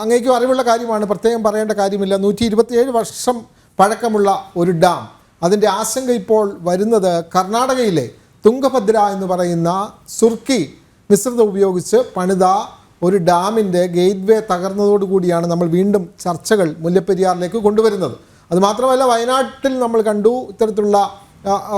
അങ്ങേക്കും അറിവുള്ള കാര്യമാണ്, പ്രത്യേകം പറയേണ്ട കാര്യമില്ല. 127 വർഷം പഴക്കമുള്ള ഒരു ഡാം, അതിൻ്റെ ആശങ്ക ഇപ്പോൾ വരുന്നത് കർണാടകയിലെ തുംഗഭദ്ര എന്ന് പറയുന്ന സുർക്കി മിശ്രിതം ഉപയോഗിച്ച് പണിത ഒരു ഡാമിൻ്റെ ഗേറ്റ് വേ തകർന്നതോടുകൂടിയാണ് നമ്മൾ വീണ്ടും ചർച്ചകൾ മുല്ലപ്പെരിയാറിലേക്ക് കൊണ്ടുവരുന്നത്. അതുമാത്രമല്ല, വയനാട്ടിൽ നമ്മൾ കണ്ടു ഇത്തരത്തിലുള്ള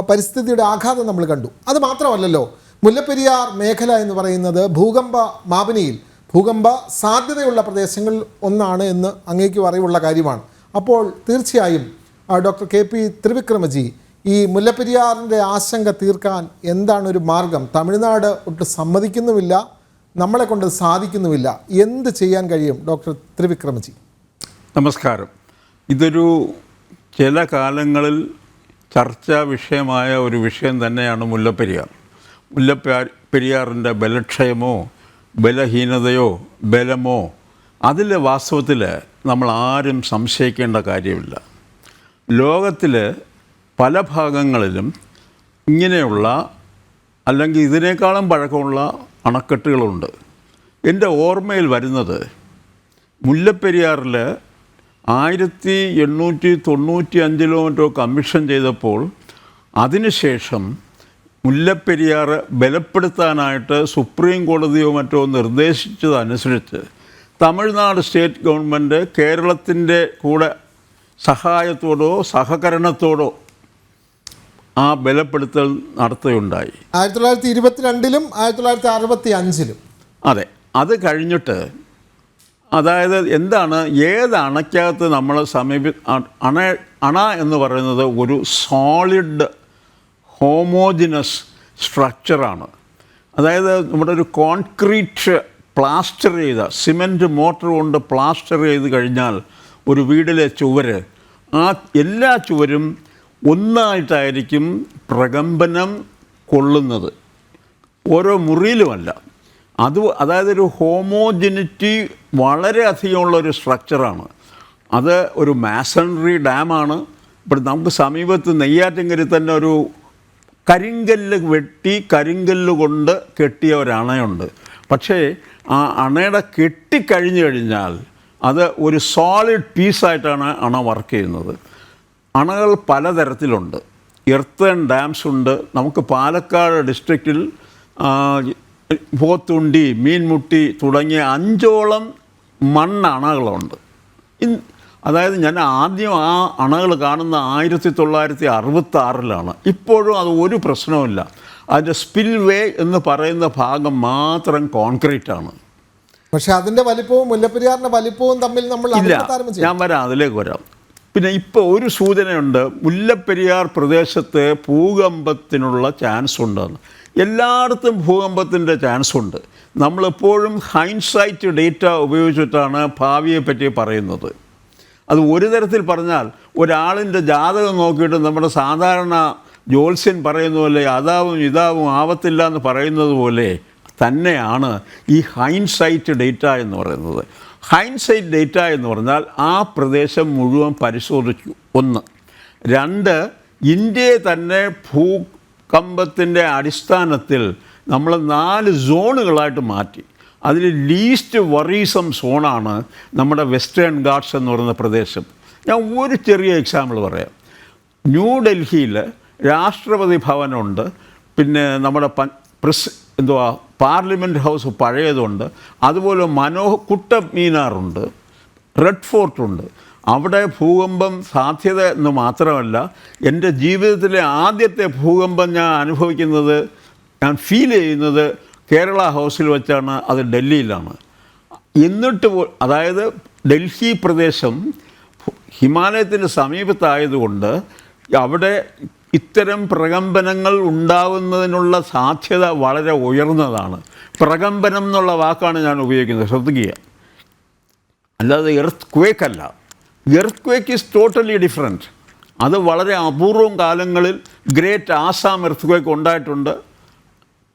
പരിസ്ഥിതിയുടെ ആഘാതം നമ്മൾ കണ്ടു. അത് മാത്രമല്ലല്ലോ, മുല്ലപ്പെരിയാർ മേഖല എന്ന് പറയുന്നത് ഭൂകമ്പ മാപിനിയിൽ ഭൂകമ്പ സാധ്യതയുള്ള പ്രദേശങ്ങളിൽ ഒന്നാണ് എന്ന് അങ്ങേക്കും അറിവുള്ള കാര്യമാണ്. അപ്പോൾ തീർച്ചയായും ഡോക്ടർ KP ത്രിവിക്രമജി, ഈ മുല്ലപ്പെരിയാറിൻ്റെ ആശങ്ക തീർക്കാൻ എന്താണ് ഒരു മാർഗം? തമിഴ്നാട് ഒട്ടും സമ്മതിക്കുന്നുമില്ല, നമ്മളെ കൊണ്ട് സാധിക്കുന്നുമില്ല. എന്ത് ചെയ്യാൻ കഴിയും ഡോക്ടർ ത്രിവിക്രമജി? നമസ്കാരം. ഇതൊരു ചില കാലങ്ങളിൽ ചർച്ചാ വിഷയമായ ഒരു വിഷയം തന്നെയാണ് മുല്ലപ്പെരിയാർ. മുല്ലപ്പെരിയാറിൻ്റെ ബലക്ഷയമോ ബലഹീനതയോ ബലമോ അതിൽ വാസ്തവത്തിൽ നമ്മൾ ആരും സംശയിക്കേണ്ട കാര്യമില്ല. ലോകത്തിൽ പല ഭാഗങ്ങളിലും ഇങ്ങനെയുള്ള അല്ലെങ്കിൽ ഇതിനേക്കാളും പഴക്കമുള്ള അണക്കെട്ടുകളുണ്ട്. എൻ്റെ ഓർമ്മയിൽ വരുന്നത് മുല്ലപ്പെരിയാറിൽ 1895 മറ്റോ കമ്മീഷൻ ചെയ്തപ്പോൾ അതിനുശേഷം മുല്ലപ്പെരിയാർ ബലപ്പെടുത്താനായിട്ട് സുപ്രീം കോടതിയോ മറ്റോ നിർദ്ദേശിച്ചതനുസരിച്ച് തമിഴ്നാട് സ്റ്റേറ്റ് ഗവൺമെൻറ് കേരളത്തിൻ്റെ കൂടെ സഹായത്തോടോ സഹകരണത്തോടോ ആ ബലപ്പെടുത്തൽ നടത്തുകയുണ്ടായി. 1922-ലും 1965-ലും. അതെ, അത് കഴിഞ്ഞിട്ട് അതായത് എന്താണ്, ഏത് അണയ്ക്കകത്ത് നമ്മൾ അണ എന്ന് പറയുന്നത് ഒരു സോളിഡ് ഹോമോജിനസ് സ്ട്രക്ചറാണ്. അതായത് നമ്മുടെ ഒരു കോൺക്രീറ്റ് പ്ലാസ്റ്റർ ചെയ്ത സിമൻറ്റ് മോട്ടർ കൊണ്ട് പ്ലാസ്റ്റർ ചെയ്ത് കഴിഞ്ഞാൽ ഒരു വീടിലെ ചുവര്, ആ എല്ലാ ചുവരും ഒന്നായിട്ടായിരിക്കും പ്രകമ്പനം കൊള്ളുന്നത്, ഓരോ മുറിയിലുമല്ല. അതായത് ഒരു ഹോമോജിനിറ്റി വളരെ അധികമുള്ളൊരു സ്ട്രക്ചറാണ്. അത് ഒരു മാസണറി ഡാമാണ്. ഇപ്പോൾ നമുക്ക് സമീപത്ത് നെയ്യാറ്റിൻകരയിൽ തന്നെ ഒരു കരിങ്കല്ല് വെട്ടി കരിങ്കല്ല് കൊണ്ട് കെട്ടിയ ഒരു അണയുണ്ട്. പക്ഷേ ആ അണയുടെ കെട്ടിക്കഴിഞ്ഞു കഴിഞ്ഞാൽ അത് ഒരു സോളിഡ് പീസായിട്ടാണ് അണ വർക്ക് ചെയ്യുന്നത്. അണകൾ പലതരത്തിലുണ്ട്. എർത്തൻ ഡാംസ് ഉണ്ട്. നമുക്ക് പാലക്കാട് ഡിസ്ട്രിക്റ്റിൽ പോത്തുണ്ടി, മീൻമുട്ടി തുടങ്ങിയ 5ഓളം മണ്ണണകളുണ്ട്. അതായത് ഞാൻ ആദ്യം ആ അണകൾ കാണുന്ന 1966-ലാണ്. ഇപ്പോഴും അത് ഒരു പ്രശ്നവുമില്ല. അതിൻ്റെ സ്പിൽ വേ എന്ന് പറയുന്ന ഭാഗം മാത്രം കോൺക്രീറ്റാണ്. പക്ഷേ അതിൻ്റെ വലിപ്പവും മുല്ലപ്പെരിയാറിൻ്റെ വലിപ്പവും തമ്മിൽ നമ്മൾ ഇല്ല. ഞാൻ വരാം, അതിലേക്ക് വരാം. പിന്നെ ഇപ്പോൾ ഒരു സൂചനയുണ്ട്, മുല്ലപ്പെരിയാർ പ്രദേശത്ത് ഭൂകമ്പത്തിനുള്ള ചാൻസ് ഉണ്ടെന്ന്. എല്ലായിടത്തും ഭൂകമ്പത്തിൻ്റെ ചാൻസ് ഉണ്ട്. നമ്മളെപ്പോഴും ഹൈൻസൈറ്റ് ഡേറ്റ ഉപയോഗിച്ചിട്ടാണ് ഭാവിയെപ്പറ്റി പറയുന്നത്. അത് ഒരു തരത്തിൽ പറഞ്ഞാൽ ഒരാളിൻ്റെ ജാതകം നോക്കിയിട്ട് നമ്മുടെ സാധാരണ ജ്യോത്സ്യൻ പറയുന്ന പോലെ അതാവും ഇതാവും ആവത്തില്ല എന്ന് പറയുന്നത് പോലെ തന്നെയാണ് ഈ ഹൈൻസൈറ്റ് ഡേറ്റ എന്ന് പറയുന്നത്. ഹൈൻസൈറ്റ് ഡേറ്റ എന്ന് പറഞ്ഞാൽ ആ പ്രദേശം മുഴുവൻ പരിശോധിച്ചു, 1. 2, ഇന്ത്യയെ തന്നെ ഭൂകമ്പത്തിൻ്റെ അടിസ്ഥാനത്തിൽ നമ്മൾ 4 സോണുകളായിട്ട് മാറ്റി. അതിൽ ലീസ്റ്റ് വറീസം സോണാണ് നമ്മുടെ വെസ്റ്റേൺ ഗാട്ട്സ് എന്ന് പറയുന്ന പ്രദേശം. ഞാൻ ഒരു ചെറിയ എക്സാമ്പിൾ പറയാം. ന്യൂഡൽഹിയിൽ രാഷ്ട്രപതി ഭവനുണ്ട്, പിന്നെ നമ്മുടെ പാർലമെൻറ്റ് ഹൗസ് പഴയതുണ്ട്, അതുപോലെ കുട്ടബ് മീനാറുണ്ട്, റെഡ് ഫോർട്ടുണ്ട്. അവിടെ ഭൂകമ്പം സാധ്യത എന്ന് മാത്രമല്ല, എൻ്റെ ജീവിതത്തിലെ ആദ്യത്തെ ഭൂകമ്പം ഞാൻ ഫീൽ ചെയ്യുന്നത് കേരള ഹൗസിൽ വെച്ചാണ്. അത് ഡൽഹിയിലാണ്. എന്നിട്ട് അതായത് ഡൽഹി പ്രദേശം ഹിമാലയത്തിൻ്റെ സമീപത്തായതുകൊണ്ട് അവിടെ ഇത്തരം പ്രകമ്പനങ്ങൾ ഉണ്ടാവുന്നതിനുള്ള സാധ്യത വളരെ ഉയർന്നതാണ്. പ്രകമ്പനം എന്നുള്ള വാക്കാണ് ഞാൻ ഉപയോഗിക്കുന്നത്, ശ്രദ്ധിക്കുക. അല്ലാതെ എർത്ത് ക്വേക്ക് അല്ല. Earth quake is totally different. അത് വളരെ അപൂർവം കാലങ്ങളിൽ ഗ്രേറ്റ് ആസാം എർത്ത് ക്വേക്ക് ഉണ്ടായിട്ടുണ്ട്.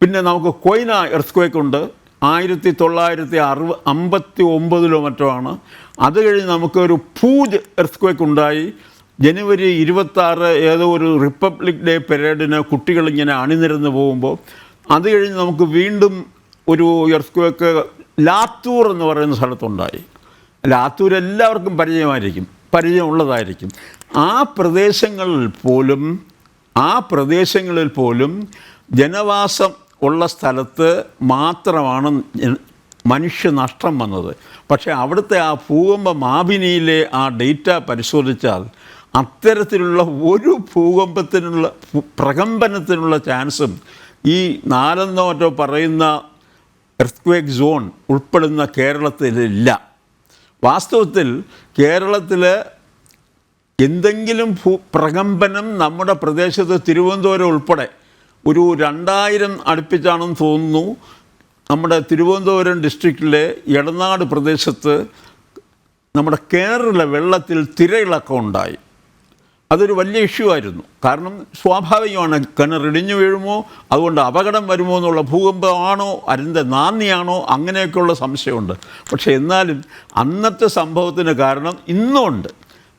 പിന്നെ നമുക്ക് കൊയ്ന എർത്ത് ക്വേക്ക് ഉണ്ട്, 1959 മറ്റോ ആണ്. അത് കഴിഞ്ഞ് നമുക്കൊരു പൂജ് എർത്ത് ക്വേക്ക് ഉണ്ടായി. ജനുവരി 26 ഏതോ ഒരു റിപ്പബ്ലിക് ഡേ പരേഡിന് കുട്ടികളിങ്ങനെ അണിനിരന്ന് പോകുമ്പോൾ. അത് കഴിഞ്ഞ് നമുക്ക് വീണ്ടും ഒരു എർത്ത് ക്വേക്ക് ലാത്തൂർ എന്ന് പറയുന്ന സ്ഥലത്തുണ്ടായി. ലാത്തൂർ എല്ലാവർക്കും പരിചയമുള്ളതായിരിക്കും. ആ പ്രദേശങ്ങളിൽ പോലും ജനവാസം ഉള്ള സ്ഥലത്ത് മാത്രമാണ് മനുഷ്യനഷ്ടം വന്നത്. പക്ഷേ അവിടുത്തെ ആ ഭൂകമ്പ മാപിനിയിലെ ആ ഡേറ്റ പരിശോധിച്ചാൽ അത്തരത്തിലുള്ള ഒരു പ്രകമ്പനത്തിനുള്ള ചാൻസും ഈ 4 മറ്റോ പറയുന്ന എർത്ത്ക്വേക്ക് സോൺ ഉൾപ്പെടുന്ന കേരളത്തിലില്ല. വാസ്തവത്തിൽ കേരളത്തിൽ എന്തെങ്കിലും പ്രകമ്പനം നമ്മുടെ പ്രദേശത്ത് തിരുവനന്തപുരം ഉൾപ്പെടെ ഒരു 2000 അടുപ്പിച്ചാണെന്ന് തോന്നുന്നു നമ്മുടെ തിരുവനന്തപുരം ഡിസ്ട്രിക്റ്റിലെ എടനാട് പ്രദേശത്ത് നമ്മുടെ കേരള വെള്ളത്തിൽ തിരയിളക്കം ഉണ്ടായി. അതൊരു വലിയ ഇഷ്യൂ ആയിരുന്നു. കാരണം സ്വാഭാവികമാണ്, കിണറിടിഞ്ഞു വീഴുമോ, അതുകൊണ്ട് അപകടം വരുമോ എന്നുള്ള ഭൂകമ്പമാണോ അതിൻ്റെ നാന്ദിയാണോ അങ്ങനെയൊക്കെയുള്ള സംശയമുണ്ട്. പക്ഷേ എന്നാലും അന്നത്തെ സംഭവത്തിന് കാരണം ഇന്നുമുണ്ട്.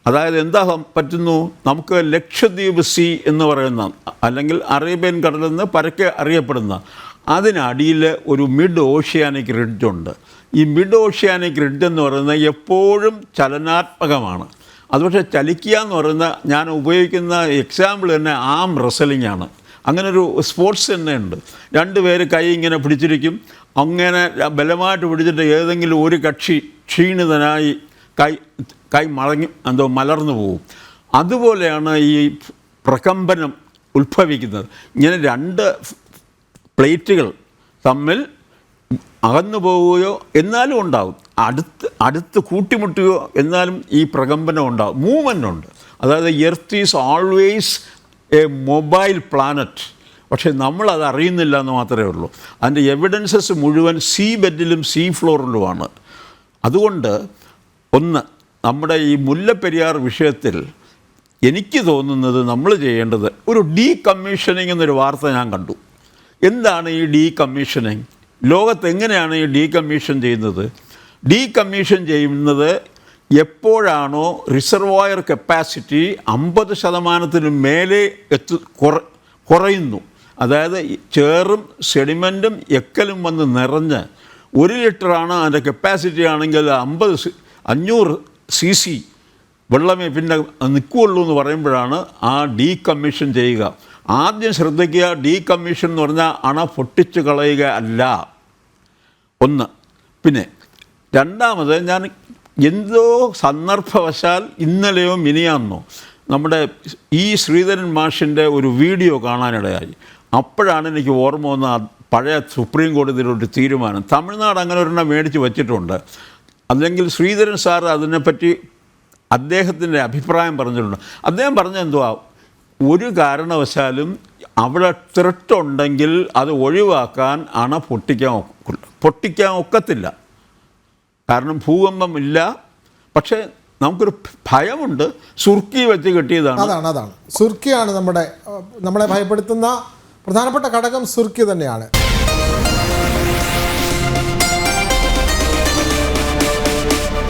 അതായത് എന്താ പറ്റുന്നു, നമുക്ക് ലക്ഷദ്വീപ് സീ എന്ന് പറയുന്ന അല്ലെങ്കിൽ അറേബ്യൻ കടലെന്ന് പരക്കെ അറിയപ്പെടുന്ന അതിനടിയിൽ ഒരു മിഡ് ഓഷ്യാനിക് റിഡ്ജുണ്ട്. ഈ മിഡ് ഓഷ്യാനിക് റിഡ്ജ് എന്ന് പറയുന്നത് എപ്പോഴും ചലനാത്മകമാണ്. അത് പക്ഷേ ചലിക്കുക എന്ന് പറയുന്ന ഞാൻ ഉപയോഗിക്കുന്ന എക്സാമ്പിൾ തന്നെ ആം റെസ്ലിംഗ് ആണ്. അങ്ങനൊരു സ്പോർട്സ് തന്നെ ഉണ്ട്. 2 പേര് കൈ ഇങ്ങനെ പിടിച്ചിരിക്കും, അങ്ങനെ ബലമായിട്ട് പിടിച്ചിട്ട് ഏതെങ്കിലും ഒരു കക്ഷി ക്ഷീണിതനായി കൈ മലർന്നു പോകും. അതുപോലെയാണ് ഈ പ്രകമ്പനം ഉത്ഭവിക്കുന്നത്. ഇങ്ങനെ 2 പ്ലേറ്റുകൾ തമ്മിൽ അകന്നു പോവുകയോ എന്നാലും ഉണ്ടാകും, അടുത്ത് കൂട്ടിമുട്ടുകയോ എന്നാലും ഈ പ്രകമ്പനം ഉണ്ടാകും. മൂവ്മെൻ്റ് ഉണ്ട്. അതായത് earth is always A mobile planet. പക്ഷേ നമ്മളത് അറിയുന്നില്ല എന്ന് മാത്രമേ ഉള്ളൂ. അതിൻ്റെ എവിഡൻസസ് മുഴുവൻ സീ ബെഡിലും സീ ഫ്ലോറിലുമാണ്. അതുകൊണ്ട് നമ്മുടെ ഈ മുല്ലപ്പെരിയാർ വിഷയത്തിൽ എനിക്ക് തോന്നുന്നത് നമ്മൾ ചെയ്യേണ്ടത് ഒരു ഡീകമ്മീഷനിങ് എന്നൊരു വാർത്ത ഞാൻ കണ്ടു. എന്താണ് ഈ ഡീകമ്മീഷനിങ്? ലോകത്ത് എങ്ങനെയാണ് ഈ ഡീകമ്മീഷൻ ചെയ്യുന്നത്? ഡീകമ്മീഷൻ ചെയ്യുന്നത് എപ്പോഴാണോ റിസർവോയർ കപ്പാസിറ്റി 50% മേലെ കുറയുന്നു, അതായത് ചേറും സെഡിമെൻറ്റും എക്കലും വന്ന് നിറഞ്ഞ് 1 ലിറ്ററാണ് അതിൻ്റെ കപ്പാസിറ്റി ആണെങ്കിൽ 500 cc വെള്ളമേ പിന്നെ നിൽക്കുകയുള്ളൂ എന്ന് പറയുമ്പോഴാണ് ആ ഡീകമ്മീഷൻ ചെയ്യുക. ആദ്യം ശ്രദ്ധിക്കുക, ഡീകമ്മീഷൻ എന്ന് പറഞ്ഞാൽ അണ പൊട്ടിച്ച് കളയുക അല്ല. പിന്നെ രണ്ടാമത്, ഞാൻ എന്തോ സന്ദർഭവശാൽ ഇന്നലെയോ മിനിയാന്നോ നമ്മുടെ ഈ ശ്രീധരൻ മാഷിൻ്റെ ഒരു വീഡിയോ കാണാനിടയായി. അപ്പോഴാണ് എനിക്ക് ഓർമ്മ വന്ന പഴയ സുപ്രീം കോടതിയിലൊരു തീരുമാനം. തമിഴ്നാട് അങ്ങനെ ഒരെണ്ണം മേടിച്ച് വച്ചിട്ടുണ്ട്. അല്ലെങ്കിൽ ശ്രീധരൻ സാർ അതിനെപ്പറ്റി അദ്ദേഹത്തിൻ്റെ അഭിപ്രായം പറഞ്ഞിട്ടുണ്ട്. അദ്ദേഹം പറഞ്ഞ എന്തുവാ, ഒരു കാരണവശാലും അവിടെ ത്രെട്ടുണ്ടെങ്കിൽ അത് ഒഴിവാക്കാൻ അണ പൊട്ടിക്കാൻ ഒക്കത്തില്ല. കാരണം ഭൂകമ്പം ഇല്ല. പക്ഷേ നമുക്കൊരു ഭയമുണ്ട്. സുർക്കി വെച്ച് കെട്ടിയതാണ്. അതാണ് സുർക്കിയാണ് നമ്മളെ ഭയപ്പെടുത്തുന്ന പ്രധാനപ്പെട്ട ഘടകം. സുർക്കി തന്നെയാണ്.